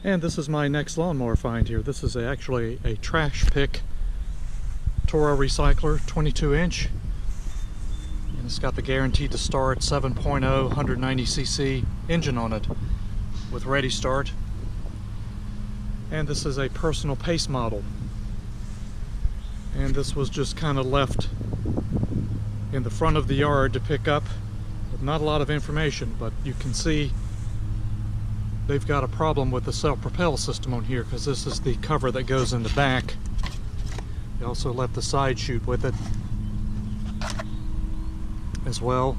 And this is my next lawnmower find here. This is actually a trash pick Toro Recycler 22-inch. And it's got the guaranteed to start 7.0 190cc engine on it with ready start. And this is a personal pace model. And this was just kind of left in the front of the yard to pick up with not a lot of information, but you can see they've got a problem with the self-propel system on here because this is the cover that goes in the back. They also left the side chute with it as well.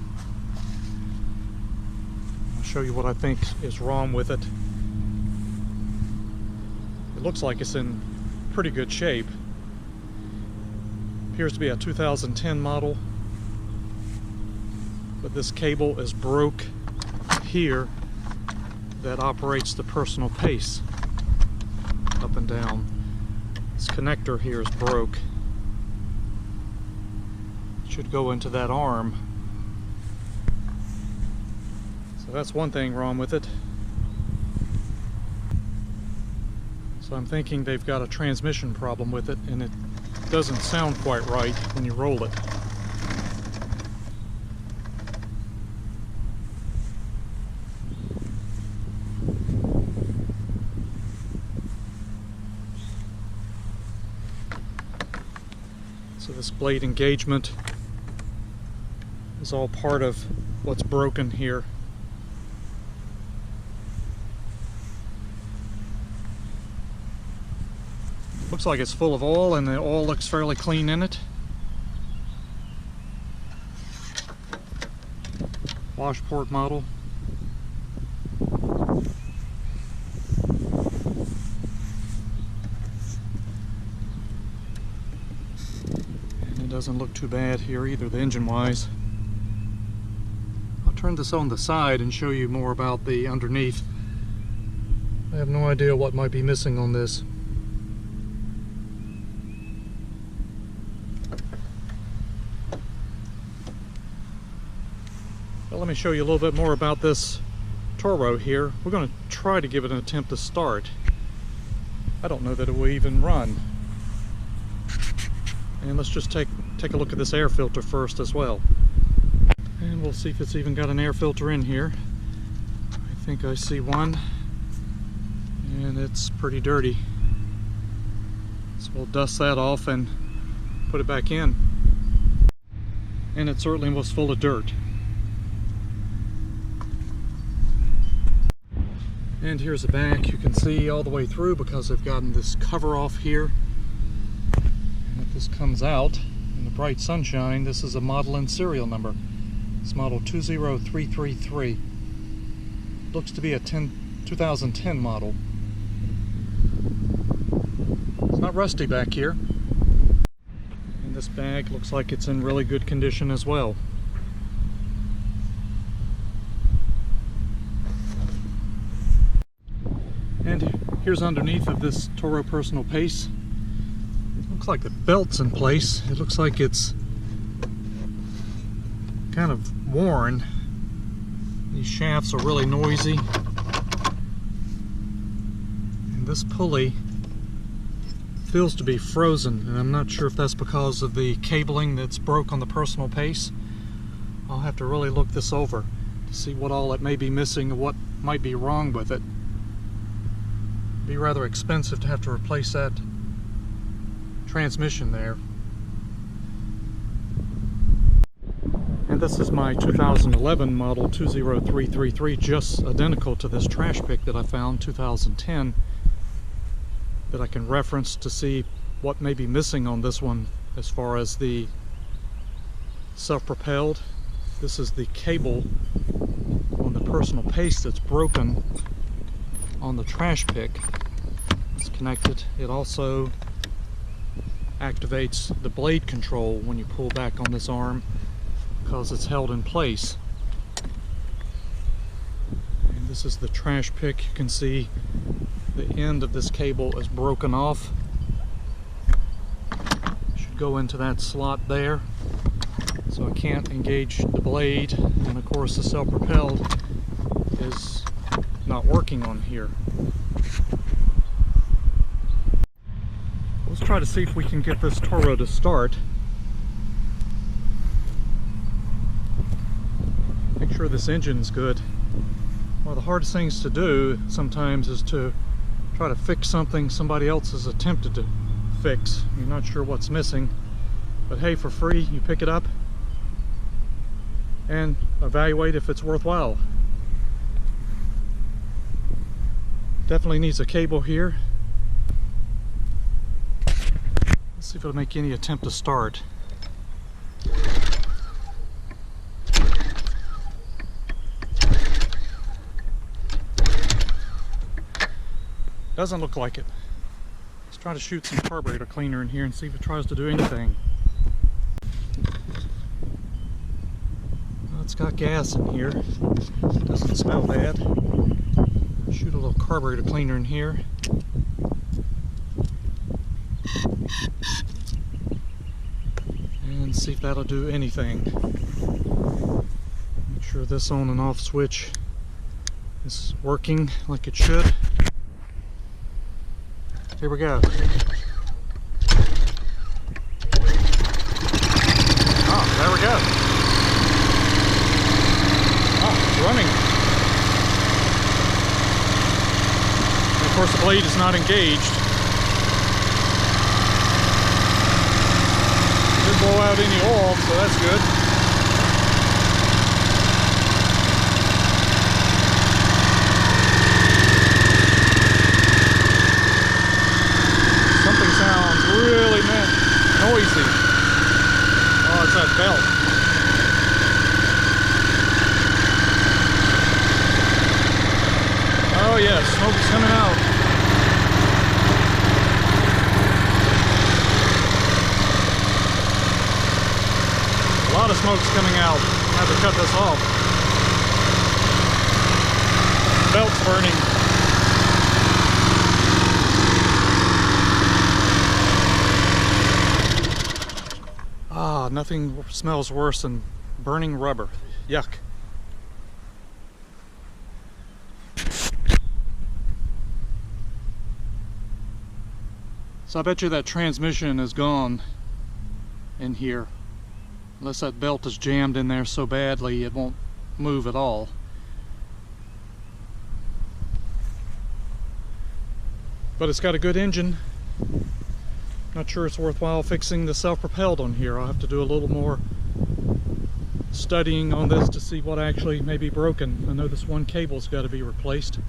I'll show you what I think is wrong with it. It looks like it's in pretty good shape. Appears to be a 2010 model, but this cable is broke here that operates the personal pace up and down. This connector here is broke. It should go into that arm. So that's one thing wrong with it. So I'm thinking they've got a transmission problem with it, and it doesn't sound quite right when you roll it. So this blade engagement is all part of what's broken here. Looks like it's full of oil, and the oil looks fairly clean in it. Washport model. Doesn't look too bad here either, the engine wise. I'll turn this on the side and show you more about the underneath. I have no idea what might be missing on this. Well, let me show you a little bit more about this Toro here. We're going to try to give it an attempt to start. I don't know that it will even run. And let's just take a look at this air filter first as well. And we'll see if it's even got an air filter in here. I think I see one, and it's pretty dirty. So we'll dust that off and put it back in. And it certainly was full of dirt. And here's the back. You can see all the way through because I've gotten this cover off here. This comes out in the bright sunshine. This is a model and serial number. It's model 20333. Looks to be a 2010 model. It's not rusty back here. And this bag looks like it's in really good condition as well. And here's underneath of this Toro Personal Pace. Looks like the belt's in place. It looks like it's kind of worn. These shafts are really noisy. And this pulley feels to be frozen, and I'm not sure if that's because of the cabling that's broke on the Personal Pace. I'll have to really look this over to see what all it may be missing and what might be wrong with it. It'd be rather expensive to have to replace that transmission there. And this is my 2011 model 20333, just identical to this trash pick that I found 2010, that I can reference to see what may be missing on this one as far as the self-propelled. This is the cable on the Personal Pace that's broken on the trash pick. It's connected. It also activates the blade control when you pull back on this arm because it's held in place. And this is the trash pick. You can see the end of this cable is broken off. Should go into that slot there, so I can't engage the blade, and of course the self-propelled is not working on here. try to see if we can get this Toro to start. Make sure this engine's good. One of the hardest things to do sometimes is to try to fix something somebody else has attempted to fix. You're not sure what's missing, but hey, for free, you pick it up and evaluate if it's worthwhile. Definitely needs a cable here. Let's see if it'll make any attempt to start. Doesn't look like it. Let's try to shoot some carburetor cleaner in here and see if it tries to do anything. Well, it's got gas in here. Doesn't smell bad. Shoot a little carburetor cleaner in here. And see if that'll do anything. Make sure this on and off switch is working like it should. Here we go. Oh, there we go. Oh, it's running. And of course the blade is not engaged. Didn't blow out any oil, so that's good. Really noisy. Oh, it's that belt. Oh yes, smoke is coming out. A lot of smoke's coming out. I have to cut this off. Belt's burning. Ah, nothing smells worse than burning rubber. Yuck. So I bet you that transmission is gone in here. Unless that belt is jammed in there so badly it won't move at all. But it's got a good engine. Not sure it's worthwhile fixing the self-propelled on here. I'll have to do a little more studying on this to see what actually may be broken. I know this one cable's got to be replaced.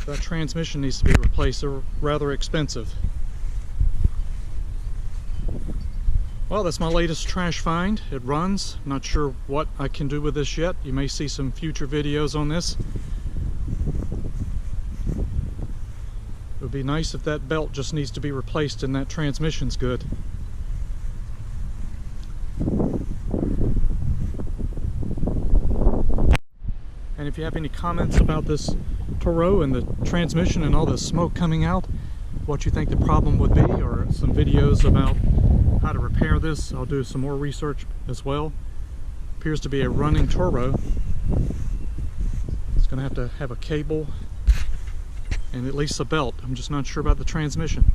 That transmission needs to be replaced. They're rather expensive. Well, that's my latest trash find. It runs. Not sure what I can do with this yet. You may see some future videos on this. It would be nice if that belt just needs to be replaced and that transmission's good. And if you have any comments about this Toro and the transmission and all the smoke coming out, what you think the problem would be, or some videos about how to repair this, I'll do some more research as well. Appears to be a running Toro. It's going to have a cable and at least a belt. I'm just not sure about the transmission.